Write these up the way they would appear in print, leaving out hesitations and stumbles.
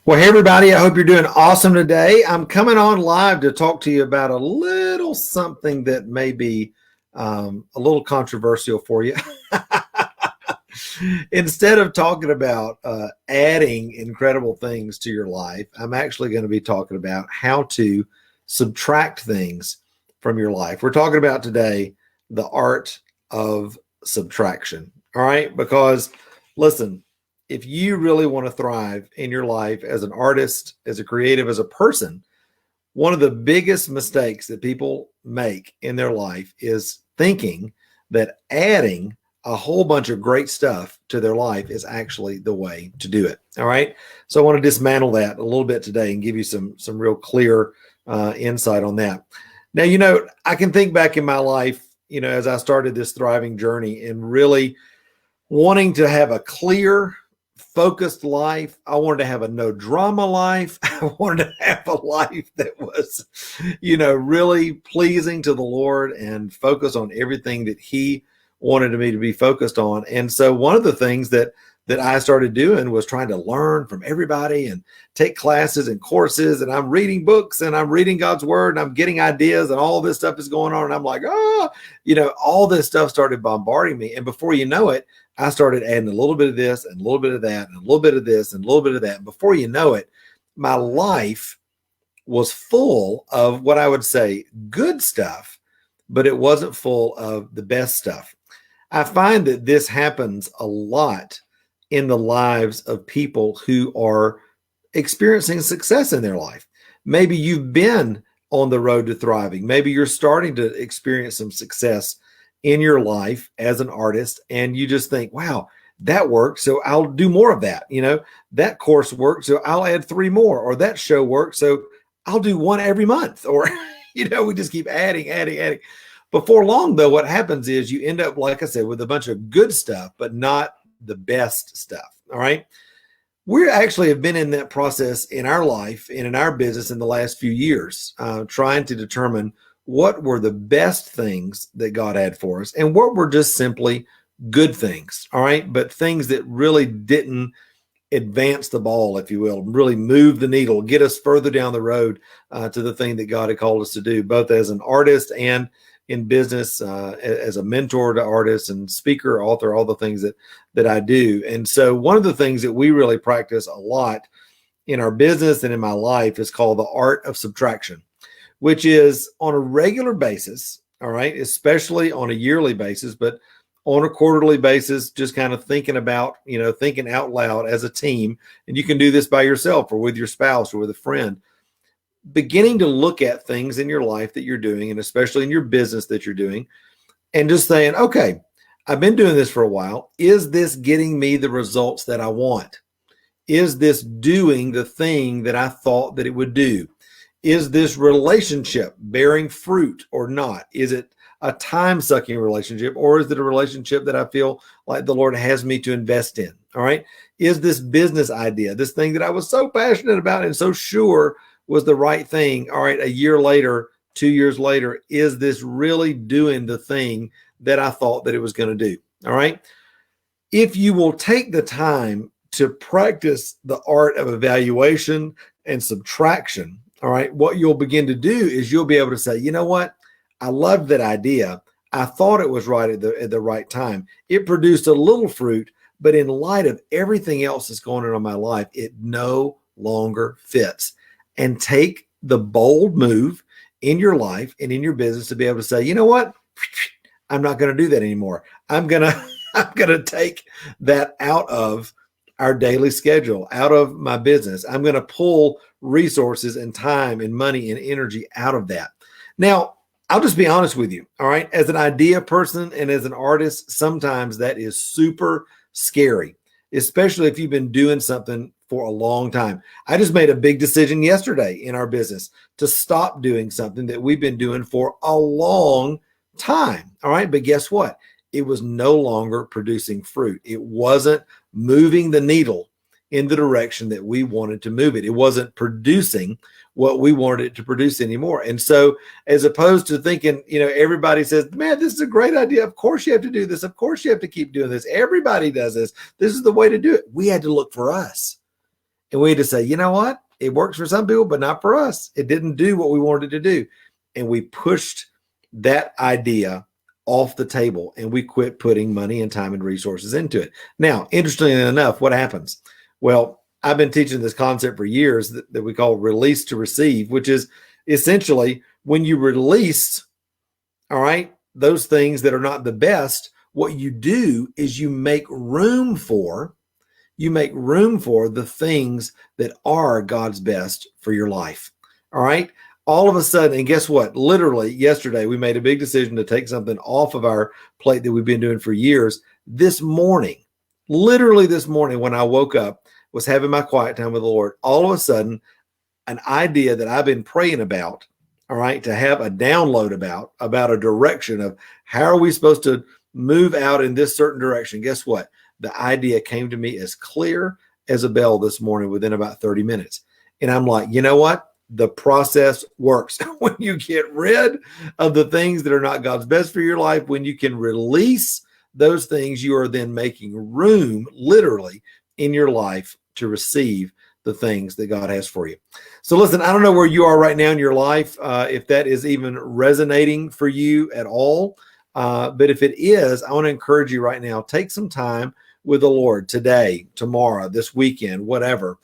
Well, hey, everybody, I hope you're doing awesome today. I'm coming on live to talk to you about a little something that may be a little controversial for you. Instead of talking about adding incredible things to your life, I'm actually going to be talking about how to subtract things from your life. We're talking about today the art of subtraction. All right. Because listen, if you really want to thrive in your life as an artist, as a creative, as a person, one of the biggest mistakes that people make in their life is thinking that adding a whole bunch of great stuff to their life is actually the way to do it. All right. So I want to dismantle that a little bit today and give you some real clear insight on that. Now, I can think back in my life, as I started this thriving journey and really wanting to have a clear, focused life. I wanted to have a no drama life. I wanted to have a life that was, really pleasing to the Lord and focus on everything that He wanted me to be focused on. And so one of the things that I started doing was trying to learn from everybody and take classes and courses, and I'm reading books and I'm reading God's word and I'm getting ideas and all this stuff is going on. And I'm like, all this stuff started bombarding me. And before you know it, I started adding a little bit of this and a little bit of that and a little bit of this and a little bit of that. And before you know it, my life was full of what I would say good stuff, but it wasn't full of the best stuff. I find that this happens a lot in the lives of people who are experiencing success in their life. Maybe you've been on the road to thriving. Maybe you're starting to experience some success in your life as an artist, and you just think, wow, that worked, so I'll do more of that. That course worked, so I'll add 3 more, or that show worked, so I'll do one every month, or, we just keep adding. Before long, though, what happens is you end up, like I said, with a bunch of good stuff, but not the best stuff. All right. We actually have been in that process in our life and in our business in the last few years, trying to determine what were the best things that God had for us and what were just simply good things. All right. But things that really didn't advance the ball, if you will, really move the needle, get us further down the road to the thing that God had called us to do, both as an artist and in business, as a mentor to artists and speaker, author, all the things that I do. And so one of the things that we really practice a lot in our business and in my life is called the art of subtraction, which is on a regular basis, all right, especially on a yearly basis, but on a quarterly basis, just kind of thinking about, thinking out loud as a team. And you can do this by yourself or with your spouse or with a friend, beginning to look at things in your life that you're doing, and especially in your business that you're doing, and just saying, okay, I've been doing this for a while. Is this getting me the results that I want? Is this doing the thing that I thought that it would do? Is this relationship bearing fruit or not? Is it a time-sucking relationship, or is it a relationship that I feel like the Lord has me to invest in? All right. Is this business idea, this thing that I was so passionate about and so sure was the right thing, all right, a year later, 2 years later, is this really doing the thing that I thought that it was going to do? All right. If you will take the time to practice the art of evaluation and subtraction, all right, what you'll begin to do is you'll be able to say, you know what? I loved that idea. I thought it was right at the right time. It produced a little fruit, but in light of everything else that's going on in my life, it no longer fits. And take the bold move in your life and in your business to be able to say, you know what? I'm not going to do that anymore. I'm going to take that out of our daily schedule, out of my business. I'm going to pull resources and time and money and energy out of that. Now, I'll just be honest with you. All right. As an idea person and as an artist, sometimes that is super scary, especially if you've been doing something for a long time. I just made a big decision yesterday in our business to stop doing something that we've been doing for a long time. All right. But guess what? It was no longer producing fruit. It wasn't moving the needle in the direction that we wanted to move it. It wasn't producing what we wanted it to produce anymore. And so as opposed to thinking, everybody says, man, this is a great idea. Of course you have to do this. Of course you have to keep doing this. Everybody does this. This is the way to do it. We had to look for us. And we had to say, you know what? It works for some people, but not for us. It didn't do what we wanted to do. And we pushed that idea off the table and we quit putting money and time and resources into it. Now, interestingly enough, what happens? Well, I've been teaching this concept for years that we call release to receive, which is essentially when you release, all right, those things that are not the best, what you do is you make room for the things that are God's best for your life. All right. All of a sudden, and guess what? Literally yesterday, we made a big decision to take something off of our plate that we've been doing for years. This morning, literally this morning, when I woke up, was having my quiet time with the Lord. All of a sudden, an idea that I've been praying about, all right, to have a download about a direction of how are we supposed to move out in this certain direction. Guess what? The idea came to me as clear as a bell this morning within about 30 minutes. And I'm like, you know what? The process works. When you get rid of the things that are not God's best for your life, when you can release those things, you are then making room literally in your life to receive the things that God has for you. So listen, I don't know where you are right now in your life, if that is even resonating for you at all. But if it is, I want to encourage you right now, take some time with the Lord today, tomorrow, this weekend, whatever,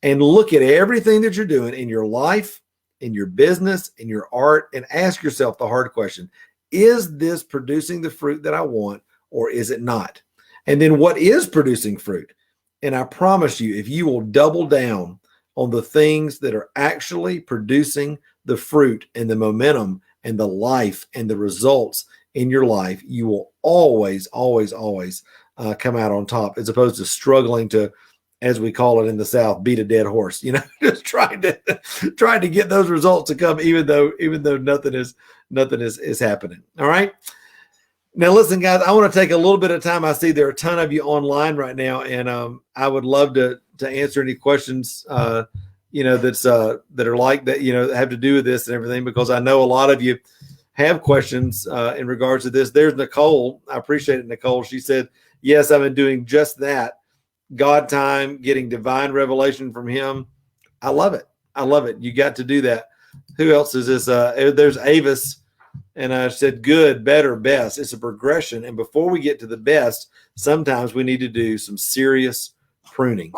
and look at everything that you're doing in your life, in your business, in your art, and ask yourself the hard question, is this producing the fruit that I want, or is it not? And then what is producing fruit? And I promise you, if you will double down on the things that are actually producing the fruit and the momentum and the life and the results in your life, you will always, always, always come out on top, as opposed to struggling to, as we call it in the South, beat a dead horse, just trying to get those results to come, even though nothing is happening. All right. Now, listen, guys, I want to take a little bit of time. I see there are a ton of you online right now, and I would love to answer any questions, that are like that, that have to do with this and everything, because I know a lot of you have questions in regards to this. There's Nicole. I appreciate it, Nicole. She said, yes, I've been doing just that. God time, getting divine revelation from him. I love it. I love it. You got to do that. Who else is this? There's Avis. And I said, good, better, best. It's a progression. And before we get to the best, sometimes we need to do some serious pruning.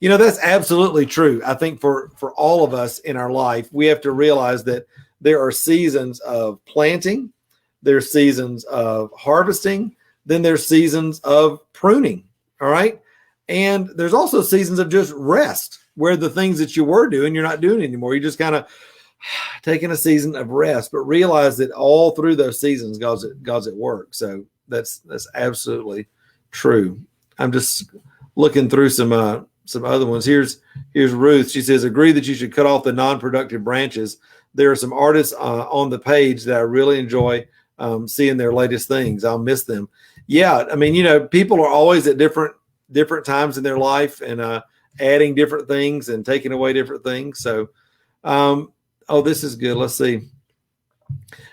That's absolutely true. I think for all of us in our life, we have to realize that there are seasons of planting, there's seasons of harvesting, then there's seasons of pruning. All right. And there's also seasons of just rest, where the things that you were doing, you're not doing anymore. You're just kind of taking a season of rest, but realize that all through those seasons, God's at work. So that's absolutely true. I'm just looking through some other ones. Here's Ruth. She says, agree that you should cut off the non-productive branches. There are some artists on the page that I really enjoy seeing their latest things. I'll miss them. Yeah. I mean, people are always at different times in their life and adding different things and taking away different things. So, oh, this is good. Let's see.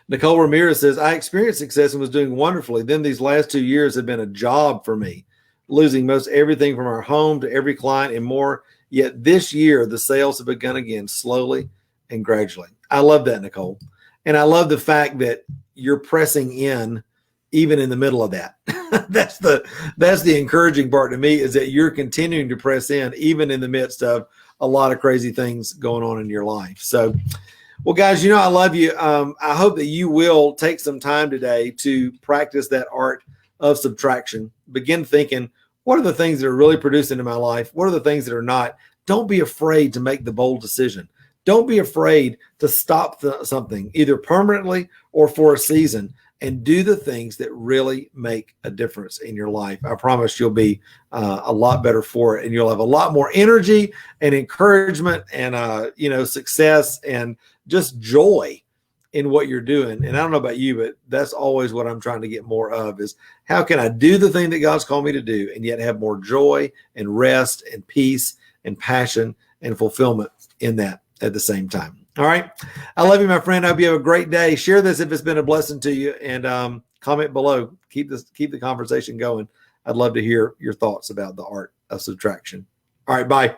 Nicole Ramirez says, I experienced success and was doing wonderfully. Then these last 2 years have been a job for me, losing most everything from our home to every client and more. Yet this year, the sales have begun again, slowly and gradually. I love that, Nicole. And I love the fact that you're pressing in even in the middle of that. That's the encouraging part to me, is that you're continuing to press in even in the midst of a lot of crazy things going on in your life. So, well, guys, I love you. I hope that you will take some time today to practice that art of subtraction. Begin thinking, what are the things that are really producing in my life? What are the things that are not? Don't be afraid to make the bold decision. Don't be afraid to stop something, either permanently or for a season, and do the things that really make a difference in your life. I promise you'll be a lot better for it, and you'll have a lot more energy and encouragement and, success and just joy in what you're doing. And I don't know about you, but that's always what I'm trying to get more of, is how can I do the thing that God's called me to do and yet have more joy and rest and peace and passion and fulfillment in that at the same time. All right. I love you, my friend. I hope you have a great day. Share this if it's been a blessing to you, and comment below. Keep the conversation going. I'd love to hear your thoughts about the art of subtraction. All right. Bye.